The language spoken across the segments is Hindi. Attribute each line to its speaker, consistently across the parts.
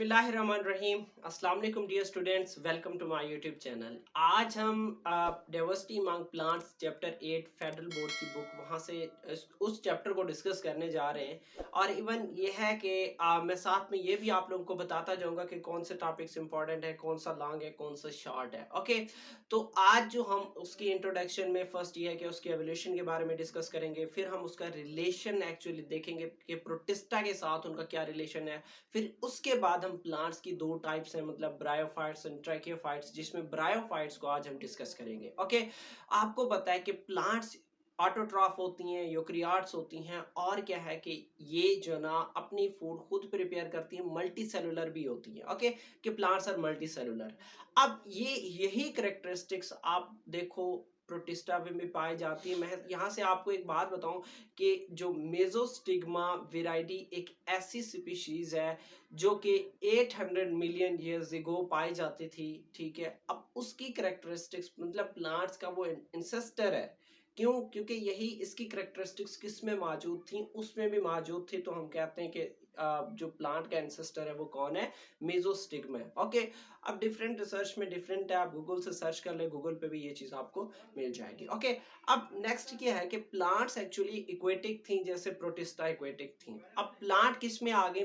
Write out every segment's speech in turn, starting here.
Speaker 1: बिस्मिल्लाहिर्रहमानिर्रहीम। अस्सलाम वालेकुम dear students, welcome to my YouTube channel. आज हम diversity among plants chapter 8 federal board की बुक वहाँ से उस चैप्टर को डिस्कस करने जा रहे हैं। और इवन ये है कि मैं साथ में ये भी आप लोगों को बताता जाऊँगा कि कौन से टॉपिक्स इंपॉर्टेंट है, कौन सा लॉन्ग है, कौन सा शॉर्ट है। ओके, तो आज जो हम उसकी इंट्रोडक्शन में फर्स्ट ये है कि उसकी एवोल्यूशन के बारे में डिस्कस करेंगे, फिर हम उसका रिलेशन एक्चुअली देखेंगे कि प्रोटिस्टा के साथ उनका क्या रिलेशन है। फिर उसके बाद हम प्लांट्स की दो टाइप्स हैं, मतलब ब्रायोफाइट्स एंड ट्रैकियोफाइट्स, जिसमें ब्रायोफाइट्स को आज हम डिस्कस करेंगे। ओके, आपको पता है कि प्लांट्स ऑटोट्रॉफ होती हैं, यूकेरियोट्स होती हैं, और क्या है कि ये जो ना अपनी फूड खुद प्रिपेयर करती हैं, मल्टी सेलुलर भी होती हैं। ओके, कि प्लांट्स आर मल्टी सेलुलर। अब ये यही करेक्टरिस्टिक्स आप देखो प्रोटिस्टा में भी पाई जाती है। मैं यहाँ से आपको एक बात बताऊं कि जो मेसोस्टिग्मा वेराइटी एक ऐसी स्पीशीज है जो कि 800 मिलियन ईयर्स अगो पाई जाती थी। ठीक है, अब उसकी करेक्टरिस्टिक्स मतलब प्लांट्स का वो इंसेस्टर है। क्यों? क्योंकि यही इसकी करेक्टरिस्टिक्स किस में मौजूद थी, उसमें भी मौजूद थी। तो हम कहते हैं कि जो प्लांट का इंसेस्टर है वो कौन है? मेसोस्टिग्मा। ओके, अब डिफरेंट रिसर्च में डिफरेंट है, आप गूगल से सर्च कर ले, गूगल पे भी ये चीज आपको मिल जाएगी। ओके, अब नेक्स्ट क्या है कि प्लांट्स एक्चुअली इक्वेटिक थी, जैसे प्रोटिस्टा इक्वेटिक थी। अब प्लांट किस में आ गई?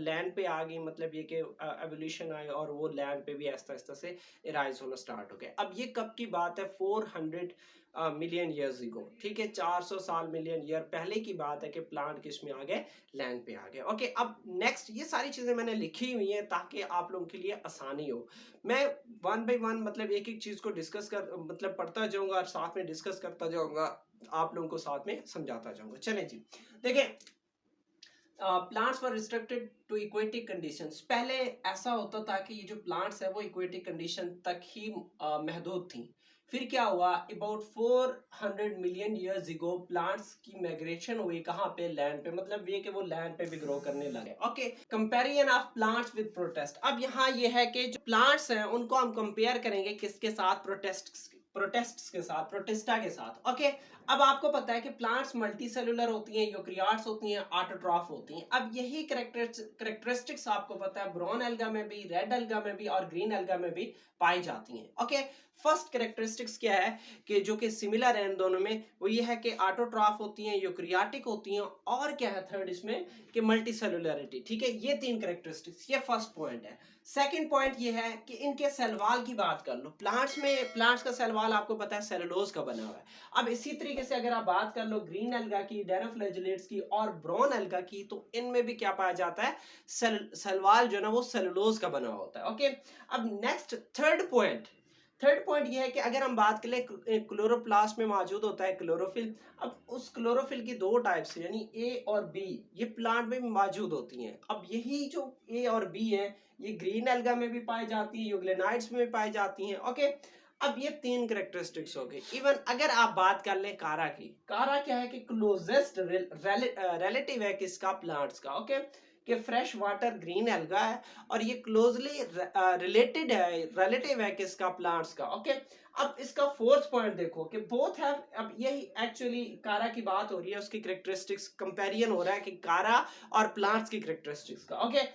Speaker 1: लैंड पे आ गई, मतलब ये कि एवोल्यूशन आई और वो लैंड पे भी आहिस्ता आहिस्ता से राइज होना स्टार्ट हो गया। अब ये कब की बात है? 400 मिलियन ईयर्स अगो। ठीक है, 400 साल मिलियन ईयर पहले की बात है कि प्लांट किस में आ गए? लैंड पे आ गए। ओके, अब नेक्स्ट ये सारी चीजें मैंने लिखी हुई हैं ताकि आप लोगों के लिए आसानी हो। मैं वन बाय वन मतलब एक एक चीज को डिस्कस कर मतलब पढ़ता जाऊंगा और साथ में डिस्कस करता जाऊंगा, आप लोगों को साथ में समझाता जाऊंगा। चलें जी, देखिए, plants were restricted to aquatic conditions. पहले ऐसा होता था कि ये जो प्लांट्स है वो इक्वेटिक कंडीशन तक ही महदूद थी। फिर क्या हुआ? About 400 million years ago plants की माइग्रेशन हुई। कहाँ पे? लैंड पे। मतलब ये कि वो लैंड पे भी ग्रो करने लगे। Okay, comparison of plants with protest. अब यहाँ ये है कि जो प्लांट्स हैं उनको हम कंपेयर करेंगे किसके साथ? प्रोटेस्ट्स के साथ, प्रोटिस्टा के साथ। ओके, अब आपको पता है कि प्लांट्स मल्टी सेलुलर होती हैं, यूकेरियोट्स होती हैं, ऑटोट्रॉफ होती हैं। अब यही करेक्टरिस्टिक्स आपको पता है ब्राउन एल्गा में भी, रेड एल्गा में भी और ग्रीन एल्गा में भी पाई जाती हैं। ओके, फर्स्ट करेक्टरिस्टिक्स क्या है कि जो कि सिमिलर है इन दोनों में, वो ये है कि ऑटोट्रॉफ होती हैं, यूकेरियोटिक होती हैं, और क्या है थर्ड इसमें कि मल्टी सेलुलरिटी। ठीक है, ये तीन करेक्टरिस्टिक्स, ये फर्स्ट पॉइंट है। सेकंड पॉइंट ये है कि इनके सेल वॉल की बात कर लो। प्लांट्स का सेल वॉल आपको पता है सेलुलोज का बना हुआ है। अब इसी तरीके से अगर आप बात कर लो ग्रीन एल्गा की, डेनोफ्लैजिलेट्स की और ब्राउन एल्गा की, तो इनमें भी क्या पाया जाता है? सेल वॉल जो है ना वो सेलुलोज का बना होता है। ओके, अब नेक्स्ट थर्ड पॉइंट ये है कि अगर हम बात करें क्लोरोप्लास्ट में मौजूद होता है क्लोरोफिल। अब उस क्लोरोफिल की दो टाइप्स यानी ए और बी, ये प्लांट में भी मौजूद होती हैं। अब यही जो ए और बी है ये ग्रीन एल्गा में भी पाई जाती है, यूग्लेनाइड्स में भी पाई जाती हैं। ओके, अब ये तीन करेक्टरिस्टिक्स हो गई। इवन अगर आप बात कर लें कारा की, कारा क्या है कि क्लोजेस्ट रिलेटिव है किसका? प्लांट्स का। ओके, कि फ्रेश वाटर ग्रीन एल्गा है और ये क्लोजली रिलेटिव है किसका? प्लांट्स का। ओके, अब इसका फोर्थ पॉइंट देखो कि बोथ हैव, अब यही एक्चुअली कारा की बात हो रही है, उसकी करेक्टरिस्टिक्स कंपैरिजन हो रहा है कि कारा और प्लांट्स की करेक्टरिस्टिक्स का। Okay,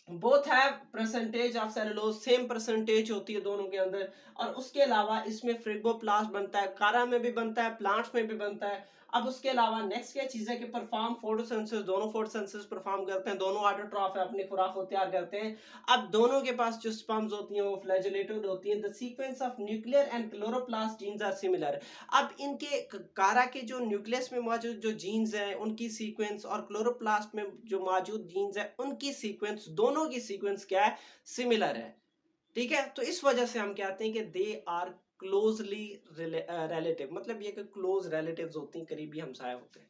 Speaker 1: both have percentage of cellulose, same percentage होती है दोनों के अंदर। और उसके अलावा इसमें फ्रिगोप्लास्ट बनता है, कारा में भी बनता है, प्लांट्स में भी बनता है। अब उसके अलावा नेक्स्ट क्या चीज है कि परफॉर्म फोटोसिंथेसिस, दोनों फोटोसिंथेसिस परफॉर्म करते हैं, दोनों ऑटोट्रॉफ है, अपनी खुराक को तैयार करते हैं। अब दोनों के पास जो स्पर्म्स होती हैं वो फ्लैजेलेटेड होती हैं। The sequence of nuclear and chloroplast genes are similar. अब इनके कारा के जो न्यूक्लियस में मौजूद जो जीन्स हैं उनकी सीक्वेंस और क्लोरोप्लास्ट में जो मौजूद जीन्स है उनकी सीक्वेंस, दोनों की सीक्वेंस क्या है? सिमिलर है। ठीक है, तो इस वजह से हम कहते हैं कि दे आर क्लोजली रिलेटिव, मतलब ये कि क्लोज रिलेटिव्स होती हैं, करीबी हमसाया होते हैं।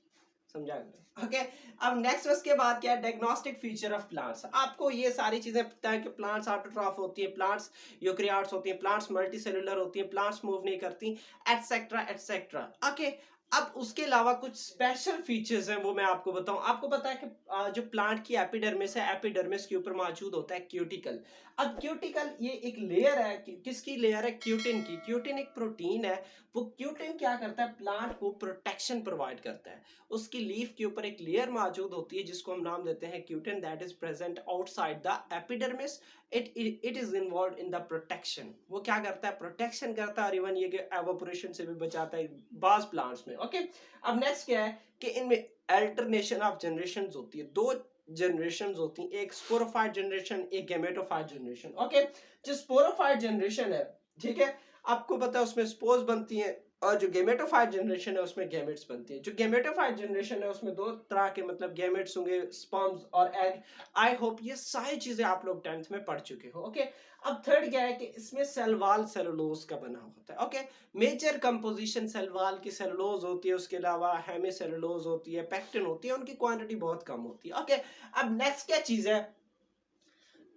Speaker 1: समझा गया? ओके, अब नेक्स्ट उसके बाद क्या है? Diagnostic feature of plants. आपको ये सारी चीजें पता है कि प्लांट्स ऑटोट्रॉफ होती है, प्लांट्स यूकेरियोट्स होती हैं, प्लांट्स मल्टीसेलुलर होती हैं, प्लांट्स मूव नहीं करती, एटसेट्रा एटसेट्रा। ओके, अब उसके अलावा कुछ स्पेशल फीचर्स हैं वो मैं आपको बताऊं। आपको पता है कि जो प्लांट की एपिडर्मिस है, एपिडर्मिस के ऊपर मौजूद होता है क्यूटिकल। अब क्यूटिकल ये एक लेयर है, किसकी लेयर है? क्यूटिन की। क्यूटिन एक प्रोटीन है। वो क्यूटिन क्या करता है? प्लांट को प्रोटेक्शन प्रोवाइड करता है। उसकी लीफ के ऊपर एक लेयर मौजूद होती है जिसको हम नाम देते हैं cutin, that is present outside the epidermis. It is involve in the protection. वो क्या करता है? प्रोटेक्शन करता है, और इवन ये कि एवापोरेशन से भी बचाता है बाज प्लांट्स में। ओके, अब नेक्स्ट क्या है कि इनमें अल्टरनेशन ऑफ जनरेशंस होती है। दो जनरेशंस होती हैं, एक स्पोरोफाइट जनरेशन, एक गैमेटोफाइट जनरेशन। ओके, जो स्पोरोफाइट जनरेशन है, ठीक है, आपको पता है उसमें स्पोर्स बनती हैं, और जो गैमेटोफाइट जनरेशन है उसमें गैमेट्स बनती हैं। जो गैमेटोफाइट जनरेशन है उसमें दो तरह के मतलब गैमेट्स होंगे, स्पर्म्स और एग। आई होप ये सारी चीजें आप लोग 10th में पढ़ चुके हो। ओके, अब थर्ड क्या है कि इसमें सेल वॉल सेलुलोज का बना होता है। Okay, major composition cell wall की सेलुलोज होती है, उसके अलावा हेमी सेलुलोज होती है, पेक्टिन होती है, उनकी क्वांटिटी बहुत कम होती है। ओके, अब नेक्स्ट क्या चीज है,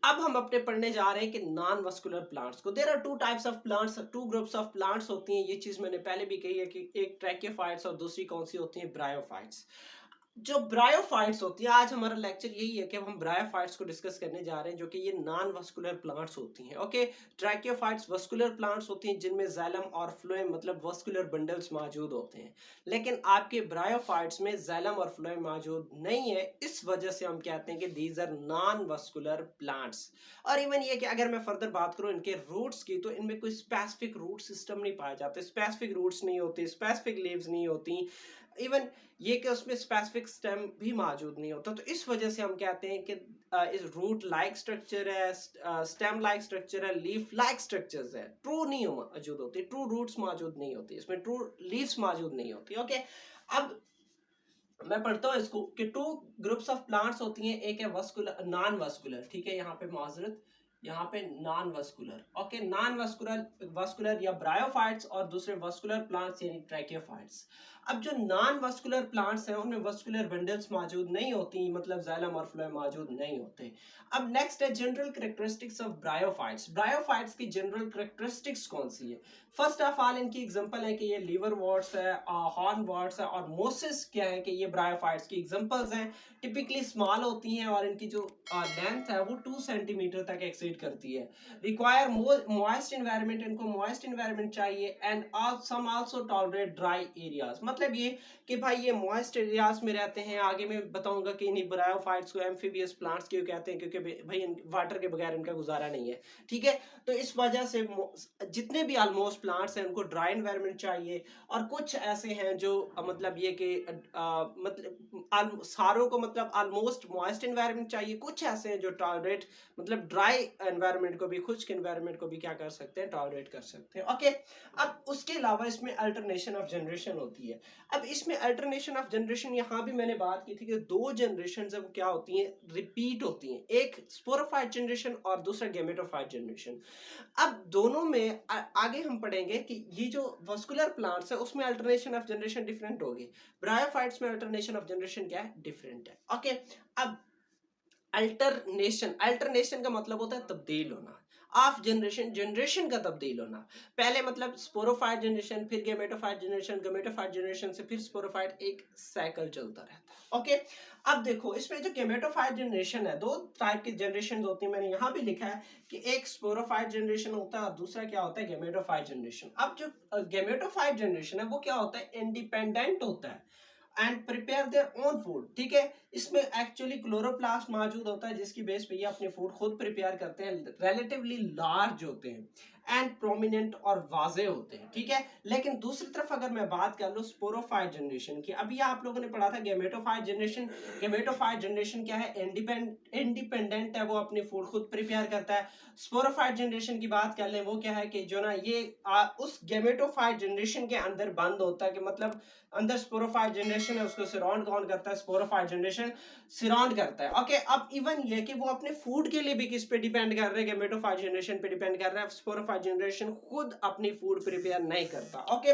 Speaker 1: अब हम अपने पढ़ने जा रहे हैं कि नॉन वस्कुलर प्लांट्स को। There are two types of plants, two groups of plants होती हैं। ये चीज मैंने पहले भी कही है कि एक ट्रैकियोफाइट्स और दूसरी कौन सी होती है? ब्रायोफाइट्स। जो ब्रायोफाइट्स होती है, आज हमारा लेक्चर यही है कि हम ब्रायोफाइट्स को डिस्कस करने जा रहे हैं, जो कि ये नॉन वस्कुलर प्लांट्स होती हैं। ओके, ट्रैकियोफाइट्स वस्कुलर प्लांट्स होती हैं जिनमें जाइलम और फ्लोएम मतलब वस्कुलर बंडल्स मौजूद होते हैं, लेकिन आपके ब्रायोफाइट्स में जाइलम और फ्लोएम मौजूद नहीं है। इस वजह से हम कहते हैं कि these are non vascular plants. और इवन ये कि अगर मैं फर्दर बात करूं इनके रूट्स की, तो इनमें कोई स्पेसिफिक रूट सिस्टम नहीं पाया जाता, स्पेसिफिक रूट्स नहीं होती, स्पेसिफिक लीव्स नहीं होती, इवन ये कि उसमें स्पेसिफिक स्टेम भी मौजूद नहीं होता। तो इस वजह से हम कहते हैं कि इस रूट लाइक स्ट्रक्चर है, स्टेम लाइक स्ट्रक्चर है, लीफ लाइक स्ट्रक्चर्स है, ट्रू नहीं मौजूद होती, ट्रू रूट्स मौजूद नहीं होती, इसमें ट्रू लीव्स मौजूद नहीं होती। ओके, अब मैं पढ़ता हूँ इसको कि टू ग्रुप्स ऑफ प्लांट्स होती हैं, एक है वस्कुलर, नॉन वस्कुलर, ठीक है, यहाँ पे माजरत, यहाँ पे non vascular. Okay, non vascular, vascular या ब्रायोफाइट्स, और दूसरे वस्कुलर प्लांट्स यानी ट्रैकियोफाइट्स। अब जो नॉन वस्कुलर प्लांट्स हैं उनमें वस्कुलर बंडल्स मौजूद नहीं होती, मतलब जाइलम और फ्लोएम मौजूद नहीं होते। अब नेक्स्ट है general characteristics of bryophytes. Bryophytes की जनरल कैरेक्टरिस्टिक्स कौन सी है? फर्स्ट ऑफ ऑल इनकी एग्जांपल है कि ये लीवर वॉर्ट्स है, हॉर्न वॉर्ट्स है, और मोसिस क्या है कि ये ब्रायोफाइट्स की एग्जांपल्स हैं। टिपिकली स्मॉल होती हैं और इनकी जो लेंथ है वो 2 सेंटीमीटर तक एक्सीड करती है। रिक्वायर मॉइस्ट एनवायरनमेंट, इनको मॉइस्ट एनवायरनमेंट चाहिए, and some also tolerate dry areas. मतलब ये कि भाई ये मॉइस्ट एरियाज में रहते हैं। आगे मैं बताऊंगा कि इन्हीं ब्रायोफाइट्स को एम्फीबियस प्लांट्स क्यों कहते हैं, क्योंकि भाई वाटर के बगैर इनका गुजारा नहीं है, ठीक है। तो इस वजह से जितने भी ऑलमोस्ट प्लांट्स हैं उनको ड्राई एनवायरनमेंट चाहिए, और कुछ ऐसे हैं जो मतलब ये कि मतलब सारों को मतलब ऑलमोस्ट मॉइस्ट एनवायरनमेंट चाहिए, कुछ ऐसे हैं जो टॉलरेट मतलब ड्राई एनवायरनमेंट को भी, खुश्क एनवायरनमेंट को भी क्या कर सकते हैं? टॉलरेट कर सकते हैं। ओके, अब उसके अलावा इसमें अल्टरनेशन ऑफ जनरेशन होती है। अब इसमें अल्टरनेशन ऑफ जनरेशन, यहाँ भी मैंने बात की थी कि दो जनरेशन जब क्या होती हैं? रिपीट होती हैं, एक स्पोरोफाइट जनरेशन और दूसरा गैमेटोफाइट जनरेशन। अब दोनों में आगे हम पढ़ेंगे कि ये जो वस्कुलर प्लांट्स है उसमें अल्टरनेशन ऑफ जनरेशन डिफरेंट होगी, ब्रायोफाइट्स में अल्टरनेशन ऑफ जनरेशन क्या है? डिफरेंट है। ओके, अब अल्टरनेशन, अल्टरनेशन का मतलब होता है तब्दील होना, ऑफ जनरेशन, जनरेशन का तब्दील होना। पहले मतलब स्पोरोफाइट जनरेशन, फिर गैमेटोफाइट जनरेशन, गैमेटोफाइट जनरेशन से फिर स्पोरोफाइट, एक साइकिल चलता रहता है। ओके, अब देखो इसमें जो गैमेटोफाइट जनरेशन है, दो टाइप की जनरेशन होती है, मैंने यहाँ भी लिखा है कि एक स्पोरोफाइट जनरेशन होता है और दूसरा क्या होता है? Gametophyte generation. अब जो गैमेटोफाइट जनरेशन है वो क्या होता है? इंडिपेंडेंट होता है and prepare their own food, ठीक है। इसमें एक्चुअली क्लोरोप्लास्ट मौजूद होता है जिसकी बेस पे ये अपने फूड खुद प्रिपेयर करते हैं, रिलेटिवली लार्ज होते हैं एंड प्रोमिनेंट और वाजे होते हैं, ठीक है। लेकिन दूसरी तरफ अगर मैं बात कर लूं स्पोरोफाइट जनरेशन की, अभी आप लोगों ने पढ़ा था गैमेटोफाइट जनरेशन। गैमेटोफाइट जनरेशन क्या है? इंडिपेंडेंट है, वो अपनी फूड खुद प्रिपेयर करता है। स्पोरोफाइट जनरेशन की बात कर लें, वो क्या है कि जो ना ये उस गैमेटोफाइट जनरेशन के अंदर बंद होता है, कि मतलब अंदर स्पोरोफाइट जनरेशन है उसको सराउंड कौन करता है? स्पोरोफाइट जनरेशन सराउंड करता है। ओके, अब इवन ये कि वो अपने फूड के लिए भी किस पे डिपेंड कर रहे हैं? गैमेटोफाइट जनरेशन पे डिपेंड कर रहा है। स्पोरोफाइट जनरेशन खुद अपनी फूड प्रिपेयर नहीं करता। ओके,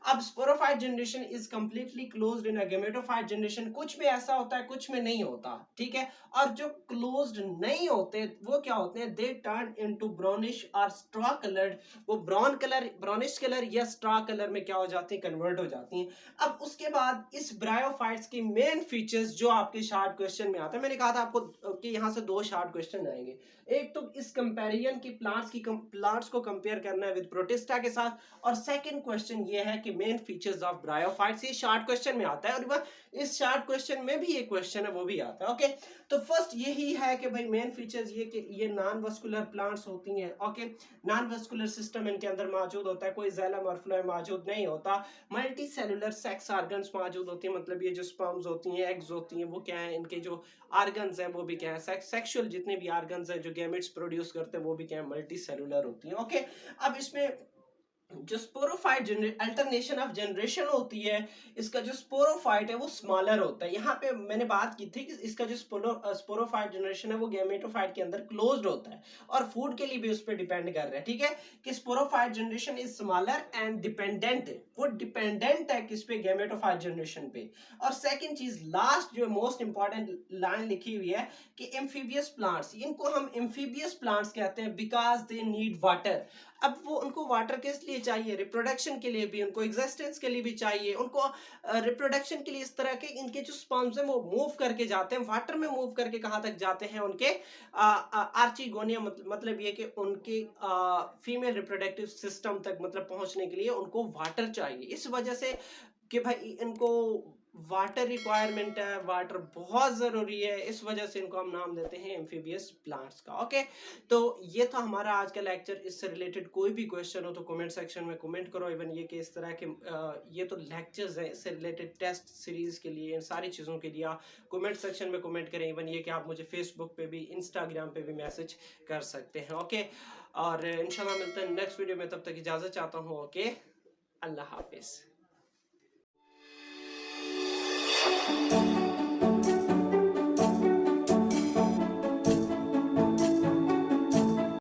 Speaker 1: अब sporophyte generation is completely closed in a gametophyte generation, कुछ में ऐसा होता है कुछ में नहीं होता, ठीक है। और जो क्लोज्ड नहीं होते वो क्या होते हैं, दे टर्न इनटू ब्राउनिश और स्ट्रॉ कलर्ड, वो ब्राउन कलर, ब्राउनिश कलर या स्ट्रॉ कलर में क्या हो जाती है, कन्वर्ट हो जाती हैं। अब उसके बाद इस ब्रायोफाइट्स की मेन फीचर्स जो आपके शार्ट क्वेश्चन में आता है, मैंने कहा था आपको कि यहाँ से दो शार्ट क्वेश्चन आएंगे। एक तो इस कंपैरिजन की प्लांट्स को कंपेयर करना है विद प्रोटिस्टा के साथ, और सेकंड क्वेश्चन ये है कि मेन फीचर्स ऑफ ब्रायोफाइट्स, ये शार्ट क्वेश्चन में आता है, और वह इस शार्ट क्वेश्चन में भी एक क्वेश्चन है वो भी आता है। ओके, तो फर्स्ट यही है कि भाई मेन फीचर्स ये कि ये नॉन वस्कुलर प्लांट्स होती हैं। ओके, नॉन वस्कुलर सिस्टम इनके अंदर मौजूद होता है, कोई जाइलम और फ्लोएम मौजूद नहीं होता। मल्टी सेलुलर सेक्स ऑर्गन्स मौजूद होती हैं, मतलब ये जो स्पर्म्स होती हैं, एग्स होती हैं, वो क्या है, इनके जो ऑर्गन्स हैं वो भी क्या है, सेक्सुअल जितने भी ऑर्गन्स हैं जो गैमेट्स प्रोड्यूस करते हैं वो भी क्या है, मल्टी सेलुलर होती हैं। ओके, अब इसमें जो स्पोरोफाइट अल्टरनेशन ऑफ जनरेशन होती है, इसका जो स्पोरोफाइट है वो स्मॉलर होता है। यहाँ पे मैंने बात की थी कि इसका जो स्पोरोफाइट जनरेशन है वो गैमेटोफाइट के अंदर क्लोज्ड होता है, और फूड के लिए भी उस पर डिपेंड कर रहा है, ठीक है, कि sporophyte generation is smaller and dependent, वो डिपेंडेंट है किस पे, गैमेटोफाइट जनरेशन पे। और सेकंड चीज, लास्ट जो मोस्ट इंपॉर्टेंट लाइन लिखी हुई है कि एम्फीबियस प्लांट्स, इनको हम एम्फीबियस प्लांट्स कहते हैं बिकॉज दे नीड वाटर। अब वो उनको वाटर किस लिए चाहिए, रिप्रोडक्शन के लिए भी, उनको एग्जिस्टेंस के लिए भी चाहिए, उनको रिप्रोडक्शन के लिए इस तरह के इनके जो स्पर्म्स हैं वो मूव करके जाते हैं वाटर में, मूव करके कहाँ तक जाते हैं, उनके आर्चिगोनिया, मतलब ये कि उनके फीमेल रिप्रोडक्टिव सिस्टम तक मतलब पहुंचने के लिए उनको वाटर चाहिए। इस वजह से कि भाई इनको वाटर रिक्वायरमेंट है, वाटर बहुत जरूरी है, इस वजह से इनको हम नाम देते हैं एम्फीबियस प्लांट्स का। ओके, तो ये था हमारा आज का लेक्चर। इससे रिलेटेड कोई भी क्वेश्चन हो तो कमेंट सेक्शन में कमेंट करो। इवन ये कि इस तरह के ये तो लेक्चर्स हैं, इससे रिलेटेड टेस्ट सीरीज के लिए, इन सारी चीज़ों के लिए आप कमेंट सेक्शन में कमेंट करें। इवन ये कि आप मुझे फेसबुक पे भी, इंस्टाग्राम पे भी मैसेज कर सकते हैं। ओके, और इंशाल्लाह मिलते हैं नेक्स्ट वीडियो में, तब तक इजाज़त चाहता हूँ। ओके, अल्लाह हाफिज़।